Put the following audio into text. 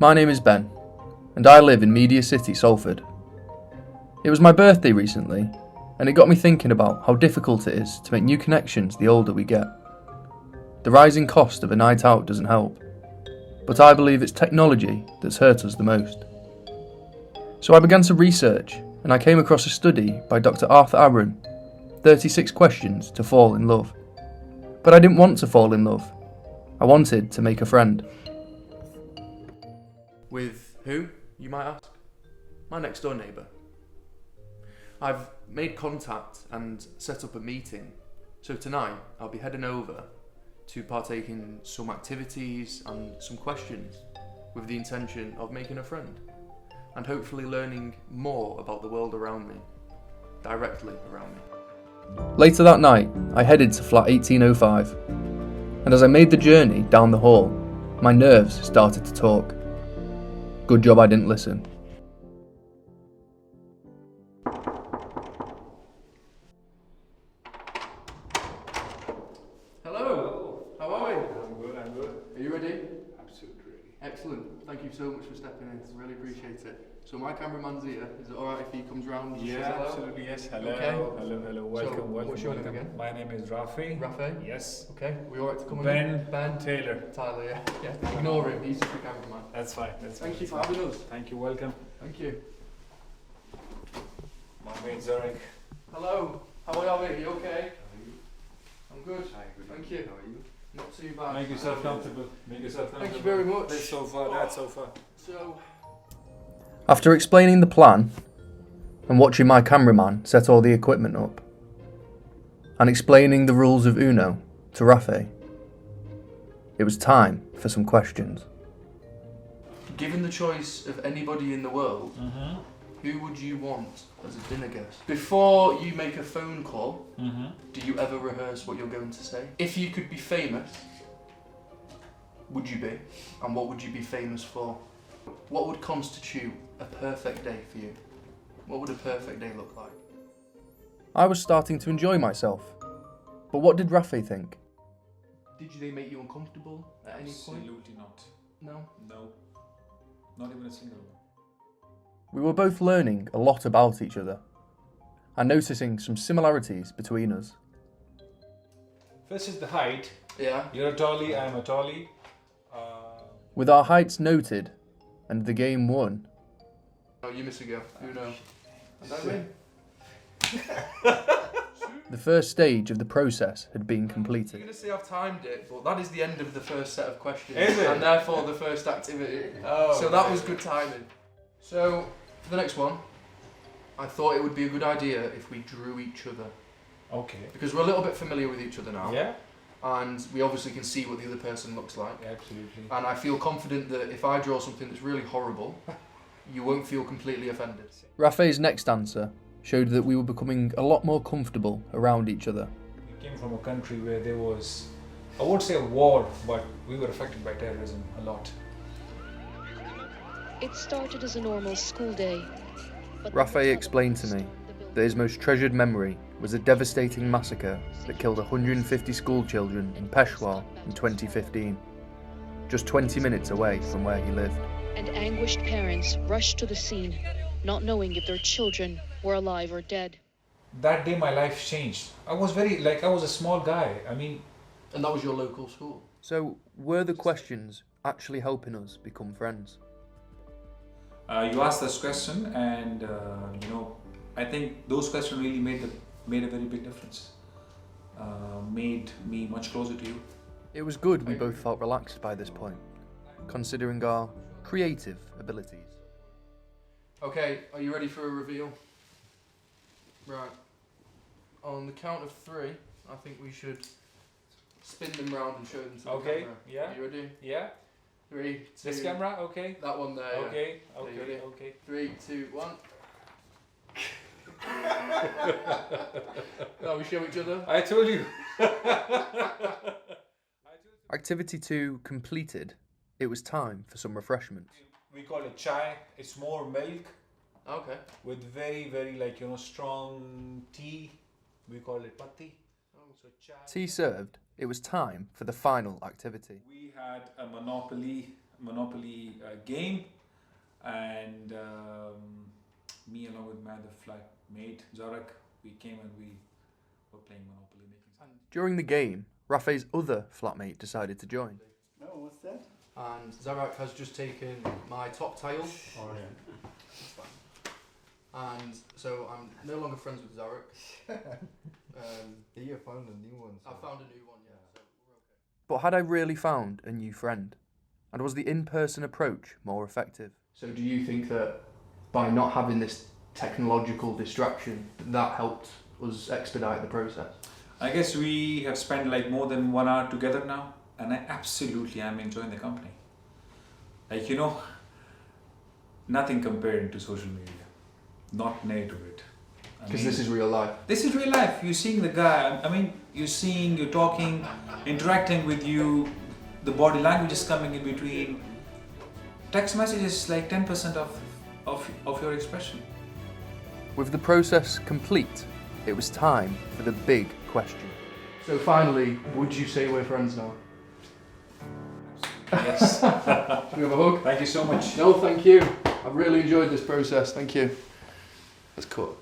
My name is Ben, and I live in Media City, Salford. It was my birthday recently, and it got me thinking about how difficult it is to make new connections the older we get. The rising cost of a night out doesn't help, but I believe it's technology that's hurt us the most. So I began to research, and I came across a study by Dr. Arthur Aaron, 36 Questions to Fall in Love. But I didn't want to fall in love. I wanted to make a friend. With who, you might ask? My next door neighbour. I've made contact and set up a meeting, so tonight I'll be heading over to partake in some activities and some questions with the intention of making a friend and hopefully learning more about the world around me, directly around me. Later that night, I headed to flat 1805, and as I made the journey down the hall, my nerves started to talk. Good job I didn't listen. Hello, how are we? I'm good. Are you ready? Absolutely ready. Excellent, thank you so much for stepping in, really appreciate it. So my cameraman's here, is it alright if he comes round? Yeah, absolutely, yes. Hello, Okay. Hello, welcome. What's your name again? My name is Rafi. Rafi? Yes. Okay, we alright to come Ben Ben Taylor. Tyler, yeah. Ignore him, he's just the cameraman. That's fine. Thank you for having us. Thank you, welcome. Thank you. My mate Zarek. Hello, how are we? Are you okay? How are you? I'm good. Hi, good. Thank you. How are you? Not too bad. Make yourself comfortable. Thank you very much. This so far, that so far. So, after explaining the plan and watching my cameraman set all the equipment up and explaining the rules of Uno to Rafi, it was time for some questions. Given the choice of anybody in the world, who would you want as a dinner guest? Before you make a phone call, do you ever rehearse what you're going to say? If you could be famous, would you be? And what would you be famous for? What would constitute a perfect day for you? What would a perfect day look like? I was starting to enjoy myself, but what did Rafi think? Did they make you uncomfortable at any point? Absolutely not. No? No. Not even a single one. We were both learning a lot about each other and noticing some similarities between us. First is the height. Yeah. You're a tolly, I'm a tolly. With our heights noted and the game won. Oh, you miss a go. Who knows? And I win. The first stage of the process had been completed. You're going to say I've timed it, but that is the end of the first set of questions. Is it? And therefore the first activity. Oh, so that was good timing. So, for the next one, I thought it would be a good idea if we drew each other. Okay. Because we're a little bit familiar with each other now. Yeah? And we obviously can see what the other person looks like. Absolutely. And I feel confident that if I draw something that's really horrible, you won't feel completely offended. Rafi's next answer showed that we were becoming a lot more comfortable around each other. We came from a country where there was, I won't say a war, but we were affected by terrorism a lot. It started as a normal school day. Rafi explained to me that his most treasured memory was a devastating massacre that killed 150 school children in Peshawar in 2015, just 20 minutes away from where he lived. And anguished parents rushed to the scene, not knowing if their children were alive or dead. That day my life changed. I was a small guy. And that was your local school? So, were the questions actually helping us become friends? You asked this question and, I think those questions really made a very big difference. Made me much closer to you. It was good we both felt relaxed by this point, considering our creative abilities. Okay, are you ready for a reveal? Right. On the count of 3, I think we should spin them round and show them to the Okay, camera. yeah. Are you ready? Yeah? 3, 2... This camera? Okay. That one there, Okay, yeah. Are you ready? okay. 3, 2, 1. Now we show each other. I told you. Activity 2 completed. It was time for some refreshments. We call it chai. It's more milk Okay. with very, very strong tea. We call it patti. So chai. Tea served, it was time for the final activity. We had a Monopoly Monopoly game, and me along with my other flatmate Zarek, we came and we were playing Monopoly, making some. During the game, Rafe's other flatmate decided to join. Oh, what's that? And Zarek has just taken my top tile. Oh, yeah. And so I'm no longer friends with Zarek. You found a new one. I found a new one, yeah. So we're okay. But had I really found a new friend? And was the in-person approach more effective? So do you think that by not having this technological distraction, that helped us expedite the process? I guess we have spent like more than 1 hour together now, and I absolutely am enjoying the company. Like, you know, nothing compared to social media. Not near to it. Because this is real life. This is real life. You're seeing the guy. I mean, you're talking, interacting with you. The body language is coming in between. Text message is like 10% of your expression. With the process complete, it was time for the big question. So finally, would you say we're friends now? Yes. Should we have a hug? Thank you so much. No, thank you. I've really enjoyed this process. Thank you. Let's cut.